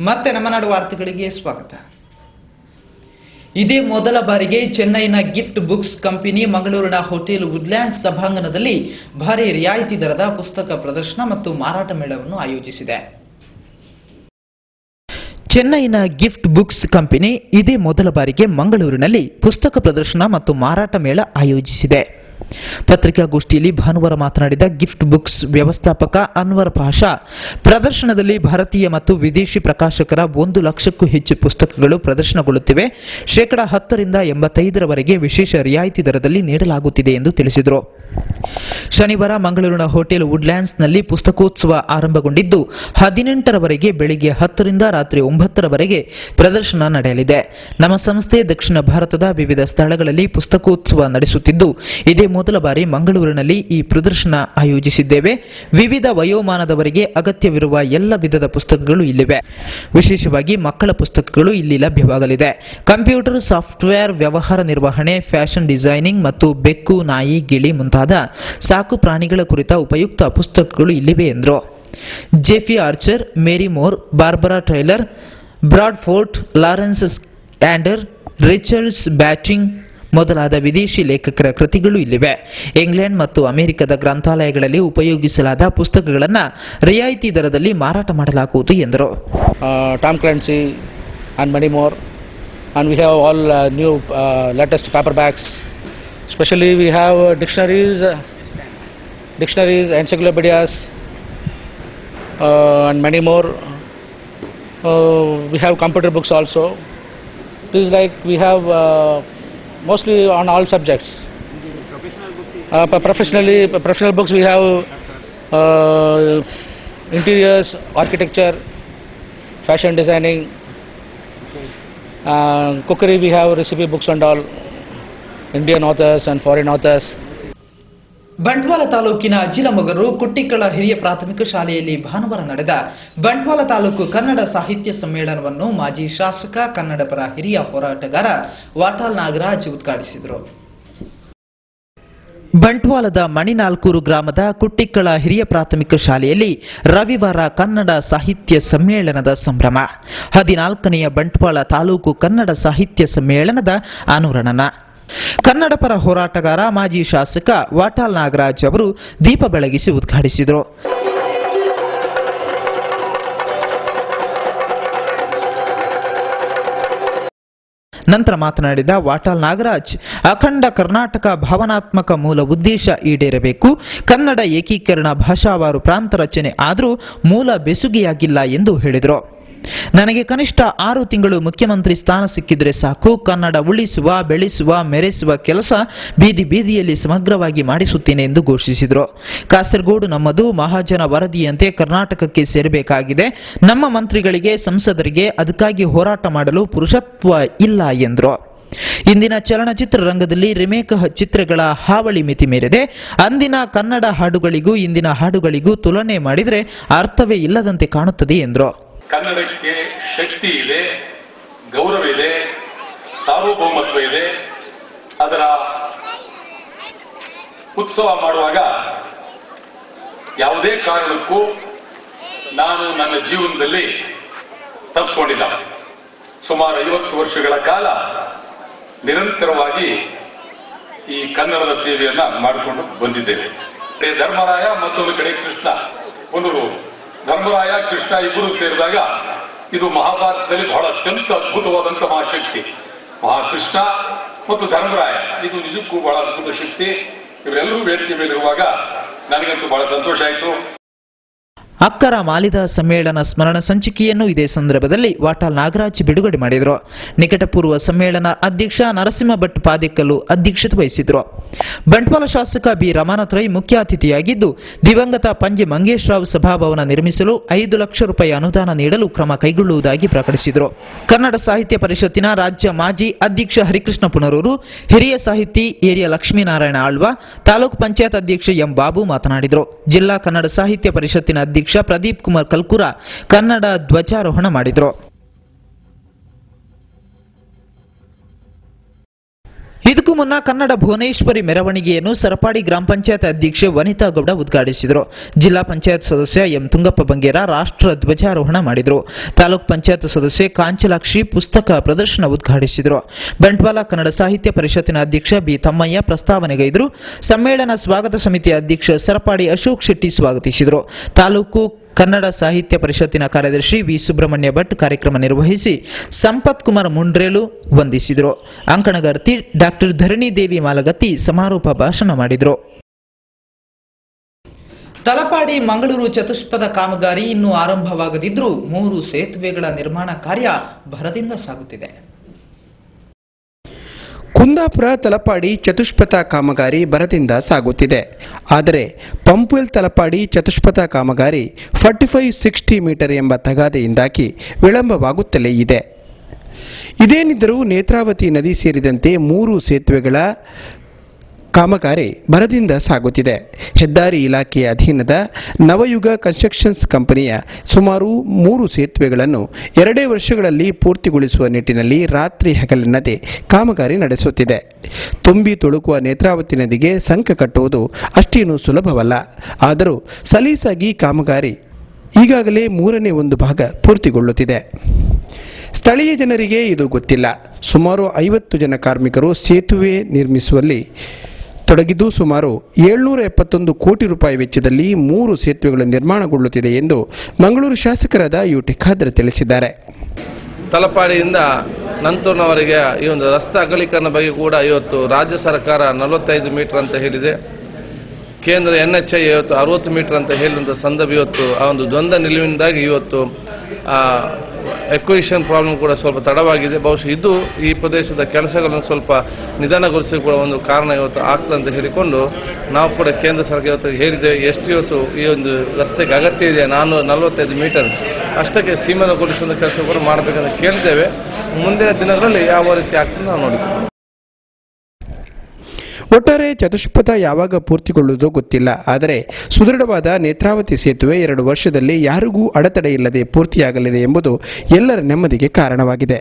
ಮತ್ತೆ ನಮ್ಮ ನಾಡು ವಾರ್ತೆಗಳಿಗೆ ಸ್ವಾಗತ. ಇದೇ ಮೊದಲ ಬಾರಿಗೆ ಚೆನ್ನೈನ ಗಿಫ್ಟ್ ಬುಕ್ಸ್ ಕಂಪನಿ ಮಂಗಳೂರಿನ ಹೋಟೆಲ್ ವುಡ್ಲ್ಯಾಂಡ್ಸ್ ಸಭಾಂಗಣದಲ್ಲಿ ಭಾರಿ ರಿಯಾಯಿತಿ ದರದ ಪುಸ್ತಕ ಪ್ರದರ್ಶನ ಮತ್ತು ಮಾರಾಟ ಮೇಳವನ್ನು ಆಯೋಜಿಸಿದೆ. ಚೆನ್ನೈನ ಗಿಫ್ಟ್ ಬುಕ್ಸ್ ಕಂಪನಿ ಇದೇ ಮೊದಲ ಬಾರಿಗೆ ಮಂಗಳೂರಿನಲ್ಲಿ ಪುಸ್ತಕ ಪ್ರದರ್ಶನ ಮತ್ತು ಮಾರಾಟ ಮೇಳ ಆಯೋಜಿಸಿದೆ. ಪತ್ರಿಕಾಗೋಷ್ಠಿಯಲ್ಲಿ ಭಾನುವಾರ ಮಾತನಾಡಿದ ಗಿಫ್ಟ್ ಬುಕ್ಸ್ ವ್ಯವಸ್ಥಾಪಕ ಅನ್ವರ್ ಪಾಷಾ, ಪ್ರದರ್ಶನದಲ್ಲಿ ಭಾರತೀಯ ಮತ್ತು ವಿದೇಶಿ ಪ್ರಕಾಶಕರ 1 ಲಕ್ಷಕ್ಕೂ ಹೆಚ್ಚು ಪುಸ್ತಕಗಳು ಪ್ರದರ್ಶನಗೊಳ್ಳುತ್ತಿವೆ. 10% 85% ವಿಶೇಷ ರಿಯಾಯಿತಿ ದರದಲ್ಲಿ ನೀಡಲಾಗುತ್ತಿದೆ ಎಂದು ತಿಳಿಸಿದರು. ಶನಿವಾರ ಮಂಗಳೂರಿನ ಹೋಟೆಲ್ ವುಡ್ಲ್ಯಾಂಡ್ಸ್ನಲ್ಲಿ ಪುಸ್ತಕೋತ್ಸವ ಆರಂಭಗೊಂಡಿದ್ದು 18ರವರೆಗೆ ಬೆಳಿಗ್ಗೆ 10 ರಿಂದ ರಾತ್ರಿ 9ರವರೆಗೆ ಪ್ರದರ್ಶನ ನಡೆಯಲಿದೆ. ನಮ್ಮ ಸಂಸ್ಥೆ ದಕ್ಷಿಣ ಭಾರತದ ವಿವಿಧ ಸ್ಥಳಗಳಲ್ಲಿ ಪುಸ್ತಕೋತ್ಸವ ನಡೆಸುತ್ತಿದ್ದು, ಇದೇ ಮೊದಲ ಬಾರಿ ಮಂಗಳೂರಿನಲ್ಲಿ ಈ ಪ್ರದರ್ಶನ ಆಯೋಜಿಸಿದ್ದೇವೆ. ವಿವಿಧ ವಯೋಮಾನದವರಿಗೆ ಅಗತ್ಯವಿರುವ ಎಲ್ಲ ವಿಧದ ಪುಸ್ತಕಗಳು ಇಲ್ಲಿವೆ. ವಿಶೇಷವಾಗಿ ಮಕ್ಕಳ ಪುಸ್ತಕಗಳು ಇಲ್ಲಿ ಲಭ್ಯವಾಗಲಿದೆ. ಕಂಪ್ಯೂಟರ್, ಸಾಫ್ಟ್ವೇರ್, ವ್ಯವಹಾರ ನಿರ್ವಹಣೆ, ಫ್ಯಾಷನ್ ಡಿಸೈನಿಂಗ್ ಮತ್ತು ಬೆಕ್ಕು, ನಾಯಿ, ಗಿಳಿ ಮುಂತಾದ ಸಾಕು ಪ್ರಾಣಿಗಳ ಕುರಿತ ಉಪಯುಕ್ತ ಪುಸ್ತಕಗಳು ಇಲ್ಲಿವೆ ಎಂದರು. Jeffrey Archer, Mary Moore, Barbara Taylor, Bradford, Lawrence Ander, Richards batting ಮೊದಲಾದ ವಿದೇಶಿ ಲೇಖಕರ ಕೃತಿಗಳು ಇಲ್ಲಿವೆ. ಇಂಗ್ಲೆಂಡ್ ಮತ್ತು ಅಮೆರಿಕದ ಗ್ರಂಥಾಲಯಗಳಲ್ಲಿ ಉಪಯೋಗಿಸಲಾದ ಪುಸ್ತಕಗಳನ್ನು ರಿಯಾಯಿತಿ ದರದಲ್ಲಿ ಮಾರಾಟ ಮಾಡಲಾಗುವುದು ಎಂದರು. Tom Clancy and many more, and we have all new latest paperbacks. Especially we have dictionaries, encyclopedias, and many more. We have computer books also. It is like we have mostly on all subjects. Professional books we have interiors, architecture, fashion designing, cookery. We have recipe books and all, Indian authors and foreign authors. Bantwal ತಾಲೂಕಿನ ಅಜ್ಜಿಲಮೊಗರು ಕುಟ್ಟಿಕ್ಕಳ ಹಿರಿಯ ಪ್ರಾಥಮಿಕ ಶಾಲೆಯಲ್ಲಿ ಭಾನುವಾರ ನಡೆದ ಬಂಟ್ವಾಳ ತಾಲೂಕು ಕನ್ನಡ ಸಾಹಿತ್ಯ ಸಮ್ಮೇಳನವನ್ನು ಮಾಜಿ ಶಾಸಕ, ಕನ್ನಡ ಪರ ಹಿರಿಯ ಹೋರಾಟಗಾರ ವಾಟಾಳ್ ನಾಗರಾಜ್ ಉದ್ಘಾಟಿಸಿದರು. ಬಂಟ್ವಾಳದ ಮಣಿನಾಲ್ಕೂರು ಗ್ರಾಮದ ಕುಟ್ಟಿಕ್ಕಳ ಹಿರಿಯ ಪ್ರಾಥಮಿಕ ಶಾಲೆಯಲ್ಲಿ ರವಿವಾರ ಕನ್ನಡ ಸಾಹಿತ್ಯ ಸಮ್ಮೇಳನದ ಸಂಭ್ರಮ. 14ನೇ ಬಂಟ್ವಾಳ ತಾಲೂಕು ಕನ್ನಡ ಸಾಹಿತ್ಯ ಸಮ್ಮೇಳನದ ಅನುರಣನ. ಕನ್ನಡ ಪರ ಹೋರಾಟಗಾರ ಮಾಜಿ ಶಾಸಕ ವಾಟಾಳ್ ನಾಗರಾಜ್ ಅವರು ದೀಪ ಬೆಳಗಿಸಿ ಉದ್ಘಾಟಿಸಿದರು. ನಂತರ ಮಾತನಾಡಿದ ವಾಟಾಳ್ ನಾಗರಾಜ್, ಅಖಂಡ ಕರ್ನಾಟಕ ಭಾವನಾತ್ಮಕ ಮೂಲ ಉದ್ದೇಶ ಈಡೇರಬೇಕು. ಕನ್ನಡ ಏಕೀಕರಣ, ಭಾಷಾವಾರು ಪ್ರಾಂತ ರಚನೆ ಆದರೂ ಮೂಲ ಬೆಸುಗೆಯಾಗಿಲ್ಲ ಎಂದು ಹೇಳಿದರು. ನನಗೆ ಕನಿಷ್ಠ 6 ತಿಂಗಳು ಮುಖ್ಯಮಂತ್ರಿ ಸ್ಥಾನ ಸಿಕ್ಕಿದ್ರೆ ಸಾಕು. ಕನ್ನಡ ಉಳಿಸುವ, ಬೆಳೆಸುವ, ಮೆರೆಸುವ ಕೆಲಸ ಬೀದಿ ಬೀದಿಯಲ್ಲಿ ಸಮಗ್ರವಾಗಿ ಮಾಡಿಸುತ್ತೇನೆ ಎಂದು ಘೋಷಿಸಿದರು. ಕಾಸರಗೋಡು ನಮ್ಮದು, ಮಹಾಜನ ವರದಿಯಂತೆ ಕರ್ನಾಟಕಕ್ಕೆ ಸೇರಬೇಕಾಗಿದೆ. ನಮ್ಮ ಮಂತ್ರಿಗಳಿಗೆ, ಸಂಸದರಿಗೆ ಅದಕ್ಕಾಗಿ ಹೋರಾಟ ಮಾಡಲು ಪುರುಷತ್ವ ಇಲ್ಲ ಎಂದರು. ಇಂದಿನ ಚಲನಚಿತ್ರ ರಂಗದಲ್ಲಿ ರಿಮೇಕ್ ಚಿತ್ರಗಳ ಹಾವಳಿ ಮಿತಿ ಮೀರಿದೆ. ಅಂದಿನ ಕನ್ನಡ ಹಾಡುಗಳಿಗೂ ಇಂದಿನ ಹಾಡುಗಳಿಗೂ ತುಲನೆ ಮಾಡಿದರೆ ಅರ್ಥವೇ ಇಲ್ಲದಂತೆ ಕಾಣುತ್ತದೆ ಎಂದರು. ಕನ್ನಡಕ್ಕೆ ಶಕ್ತಿ ಇದೆ, ಗೌರವ ಇದೆ, ಸಾರ್ವಭೌಮತ್ವ ಇದೆ. ಅದರ ಉತ್ಸವ ಮಾಡುವಾಗ ಯಾವುದೇ ಕಾರಣಕ್ಕೂ ನಾನು ನನ್ನ ಜೀವನದಲ್ಲಿ ತಪ್ಪಿಸಿಕೊಂಡಿಲ್ಲ. ಸುಮಾರು 50 ವರ್ಷಗಳ ಕಾಲ ನಿರಂತರವಾಗಿ ಈ ಕನ್ನಡದ ಸೇವೆಯನ್ನ ಮಾಡಿಕೊಂಡು ಬಂದಿದ್ದೇವೆ. ಧರ್ಮರಾಯ ಮತ್ತೊಂದು ಕಡೆ ಕೃಷ್ಣ, ಒಂದು ಧರ್ಮರಾಯ ಕೃಷ್ಣ ಇಬ್ಬರು ಸೇರಿದಾಗ ಇದು ಮಹಾಭಾರತದಲ್ಲಿ ಬಹಳ ಅತ್ಯಂತ ಅದ್ಭುತವಾದಂತಹ ಶಕ್ತಿ. ಮಹಾಕೃಷ್ಣ ಮತ್ತು ಧರ್ಮರಾಯ ಇದು ನಿಜಕ್ಕೂ ಬಹಳ ಅದ್ಭುತ ಶಕ್ತಿ. ಇವರೆಲ್ಲರೂ ವೇದಿಕೆ ಮೇಲಿರುವಾಗ ನನಗಂತೂ ಬಹಳ ಸಂತೋಷ ಆಯಿತು. ಅಕ್ಕರ ಮಾಲಿದ ಸಮ್ಮೇಳನ ಸ್ಮರಣ ಸಂಚಿಕೆಯನ್ನು ಇದೇ ಸಂದರ್ಭದಲ್ಲಿ ವಾಟಾಳ್ ನಾಗರಾಜ್ ಬಿಡುಗಡೆ ಮಾಡಿದರು. ನಿಕಟಪೂರ್ವ ಸಮ್ಮೇಳನ ಅಧ್ಯಕ್ಷ ನರಸಿಂಹ ಭಟ್ ಪಾದೇಕಲ್ಲು ಅಧ್ಯಕ್ಷತೆ ವಹಿಸಿದರು. ಬಂಟ್ವಾಳ ಶಾಸಕ ಬಿ ರಮಾನಾಥ್ ರೈ ಮುಖ್ಯ ಅತಿಥಿಯಾಗಿದ್ದು, ದಿವಂಗತ ಪಂಜೆ ಮಂಗೇಶ್ ರಾವ್ ಸಭಾಭವನ ನಿರ್ಮಿಸಲು 5 ಲಕ್ಷ ರೂಪಾಯಿ ಅನುದಾನ ನೀಡಲು ಕ್ರಮ ಕೈಗೊಳ್ಳುವುದಾಗಿ ಪ್ರಕಟಿಸಿದರು. ಕನ್ನಡ ಸಾಹಿತ್ಯ ಪರಿಷತ್ತಿನ ರಾಜ್ಯ ಮಾಜಿ ಅಧ್ಯಕ್ಷ ಹರಿಕೃಷ್ಣ ಪುನರೂರು, ಹಿರಿಯ ಸಾಹಿತಿ ಏರಿಯ ಲಕ್ಷ್ಮೀನಾರಾಯಣ ಆಳ್ವ, ತಾಲೂಕು ಪಂಚಾಯತ್ ಅಧ್ಯಕ್ಷ ಎಂ ಬಾಬು ಮಾತನಾಡಿದರು. ಜಿಲ್ಲಾ ಕನ್ನಡ ಸಾಹಿತ್ಯ ಪರಿಷತ್ತಿನ ಅಧ್ಯಕ್ಷ ಪ್ರದೀಪ್ ಕುಮಾರ್ ಕಲ್ಕುರ ಕನ್ನಡ ಧ್ವಜಾರೋಹಣ ಮಾಡಿದರು. ಇದಕ್ಕೂ ಮುನ್ನ ಕನ್ನಡ ಭುವನೇಶ್ವರಿ ಮೆರವಣಿಗೆಯನ್ನು ಸರಪಾಡಿ ಗ್ರಾಮ ಪಂಚಾಯತ್ ಅಧ್ಯಕ್ಷೆ ವನಿತಾ ಗೌಡ ಉದ್ಘಾಟಿಸಿದರು. ಜಿಲ್ಲಾ ಪಂಚಾಯತ್ ಸದಸ್ಯ ಎಂ ತುಂಗಪ್ಪ ಬಂಗೇರ ರಾಷ್ಟ್ರ ಧ್ವಜಾರೋಹಣ ಮಾಡಿದರು. ತಾಲೂಕ್ ಪಂಚಾಯತ್ ಸದಸ್ಯೆ ಕಾಂಚಲಾಕ್ಷಿ ಪುಸ್ತಕ ಪ್ರದರ್ಶನ ಉದ್ಘಾಟಿಸಿದರು. ಬಂಟ್ವಾಳ ಕನ್ನಡ ಸಾಹಿತ್ಯ ಪರಿಷತ್ತಿನ ಅಧ್ಯಕ್ಷ ಬಿ ತಮ್ಮಯ್ಯ ಪ್ರಸ್ತಾವನೆಗೈದರು. ಸಮ್ಮೇಳನ ಸ್ವಾಗತ ಸಮಿತಿಯ ಅಧ್ಯಕ್ಷ ಸರಪಾಡಿ ಅಶೋಕ್ ಶೆಟ್ಟಿ ಸ್ವಾಗತಿಸಿದರು. ತಾಲೂಕು ಕನ್ನಡ ಸಾಹಿತ್ಯ ಪರಿಷತ್ತಿನ ಕಾರ್ಯದರ್ಶಿ ವಿ ಸುಬ್ರಹ್ಮಣ್ಯ ಭಟ್ ಕಾರ್ಯಕ್ರಮ ನಿರ್ವಹಿಸಿ ಸಂಪತ್ ಕುಮಾರ್ ಮುಂಡ್ರೇಲು ವಂದಿಸಿದರು. ಅಂಕಣಗಾರ್ತಿ ಡಾಕ್ಟರ್ ಧರಣಿ ದೇವಿ ಮಾಲಗತ್ತಿ ಸಮಾರೋಪ ಭಾಷಣ ಮಾಡಿದರು. ತಲಪಾಡಿ ಮಂಗಳೂರು ಚತುಷ್ಪಥ ಕಾಮಗಾರಿ ಇನ್ನೂ ಆರಂಭವಾಗದಿದ್ದರೂ 3 ಸೇತುವೆಗಳ ನಿರ್ಮಾಣ ಕಾರ್ಯ ಭರದಿಂದ ಸಾಗುತ್ತಿದೆ. ಕುಂದಾಪುರ ತಲಪಾಡಿ ಚತುಷ್ಪಥ ಕಾಮಗಾರಿ ಭರದಿಂದ ಸಾಗುತ್ತಿದೆ. ಆದರೆ ಪಂಪ್ವೆಲ್ ತಲಪಾಡಿ ಚತುಷ್ಪಥ ಕಾಮಗಾರಿ 45-60 ಮೀಟರ್ ಎಂಬ ತಗಾದೆಯಿಂದಾಗಿ ವಿಳಂಬವಾಗುತ್ತಲೇ ಇದೆ. ಇದೇನಿದ್ದರೂ ನೇತ್ರಾವತಿ ನದಿ ಸೇರಿದಂತೆ 3 ಸೇತುವೆಗಳ ಕಾಮಗಾರಿ ಭರದಿಂದ ಸಾಗುತ್ತಿದೆ. ಹೆದ್ದಾರಿ ಇಲಾಖೆಯ ಅಧೀನದ ನವಯುಗ ಕನ್ಸ್ಟ್ರಕ್ಷನ್ಸ್ ಕಂಪನಿಯ ಸುಮಾರು 3 ಸೇತುವೆಗಳನ್ನು 2 ವರ್ಷಗಳಲ್ಲಿ ಪೂರ್ತಿಗೊಳಿಸುವ ನಿಟ್ಟಿನಲ್ಲಿ ರಾತ್ರಿ ಹಗಲೆನ್ನದೆ ಕಾಮಗಾರಿ ನಡೆಸುತ್ತಿದೆ. ತುಂಬಿ ತುಳುಕುವ ನೇತ್ರಾವತಿ ನದಿಗೆ ಸಂಕ ಕಟ್ಟುವುದು ಅಷ್ಟೇನೂ ಸುಲಭವಲ್ಲ. ಆದರೂ ಸಲೀಸಾಗಿ ಕಾಮಗಾರಿ ಈಗಾಗಲೇ 3ನೇ 1 ಭಾಗ ಪೂರ್ತಿಗೊಳ್ಳುತ್ತಿದೆ. ಸ್ಥಳೀಯ ಜನರಿಗೆ ಇದು ಗೊತ್ತಿಲ್ಲ. ಸುಮಾರು 50 ಜನ ಕಾರ್ಮಿಕರು ಸೇತುವೆ ನಿರ್ಮಿಸುವಲ್ಲಿ ತೊಡಗಿದ್ದು ಸುಮಾರು 771 ಕೋಟಿ ರೂಪಾಯಿ ವೆಚ್ಚದಲ್ಲಿ 3 ಸೇತುವೆಗಳು ನಿರ್ಮಾಣಗೊಳ್ಳುತ್ತಿದೆ ಎಂದು ಮಂಗಳೂರು ಶಾಸಕರಾದ ಯುಟಿ ಖಾದರ್ ತಿಳಿಸಿದ್ದಾರೆ. ತಲಪಾಡಿಯಿಂದ ನಂತೂರಿನವರೆಗೆ ಈ ಒಂದು ರಸ್ತೆ ಅಗಲೀಕರಣ ಬಗ್ಗೆ ಕೂಡ ಇವತ್ತು ರಾಜ್ಯ ಸರ್ಕಾರ 45 ಮೀಟರ್ ಅಂತ ಹೇಳಿದೆ. ಕೇಂದ್ರ NHI ಇವತ್ತು 60 ಮೀಟರ್ ಅಂತ ಹೇಳಿದಂಥ ಸಂದರ್ಭ ಇವತ್ತು ಆ ಒಂದು ದ್ವಂದ್ವ ನಿಲುವಿನಿಂದಾಗಿ ಇವತ್ತು ಎಕ್ವಿಷನ್ ಪ್ರಾಬ್ಲಮ್ ಕೂಡ ಸ್ವಲ್ಪ ತಡವಾಗಿದೆ. ಬಹುಶಃ ಇದು ಈ ಪ್ರದೇಶದ ಕೆಲಸಗಳನ್ನು ಸ್ವಲ್ಪ ನಿಧಾನಗೊಳಿಸಿ ಕೂಡ ಒಂದು ಕಾರಣ ಇವತ್ತು ಆಗ್ತದೆ ಅಂತ ಹೇಳಿಕೊಂಡು ನಾವು ಕೂಡ ಕೇಂದ್ರ ಸರ್ಕಾರ ಇವತ್ತು ಹೇಳಿದ್ದೇವೆ. ಎಷ್ಟು ಇವತ್ತು ಈ ಒಂದು ರಸ್ತೆಗೆ ಅಗತ್ಯ ಇದೆ 445 ಮೀಟರ್ ಅಷ್ಟಕ್ಕೆ ಸೀಮಿತಗೊಳಿಸುವ ಕೆಲಸ ಕೂಡ ಮಾಡಬೇಕಂತ ಕೇಳಿದ್ದೇವೆ. ಮುಂದಿನ ದಿನಗಳಲ್ಲಿ ಯಾವ ರೀತಿ ಆಗ್ತದೆ ನಾವು ನೋಡಿದ್ದೇವೆ. ಒಟ್ಟಾರೆ ಚತುಷ್ಪಥ ಯಾವಾಗ ಪೂರ್ತಿಗೊಳ್ಳುವುದೋ ಗೊತ್ತಿಲ್ಲ. ಆದರೆ ಸುದೃಢವಾದ ನೇತ್ರಾವತಿ ಸೇತುವೆ 2 ವರ್ಷದಲ್ಲಿ ಯಾರಿಗೂ ಅಡೆತಡೆ ಇಲ್ಲದೆ ಪೂರ್ತಿಯಾಗಲಿದೆ ಎಂಬುದು ಎಲ್ಲರ ನೆಮ್ಮದಿಗೆ ಕಾರಣವಾಗಿದೆ.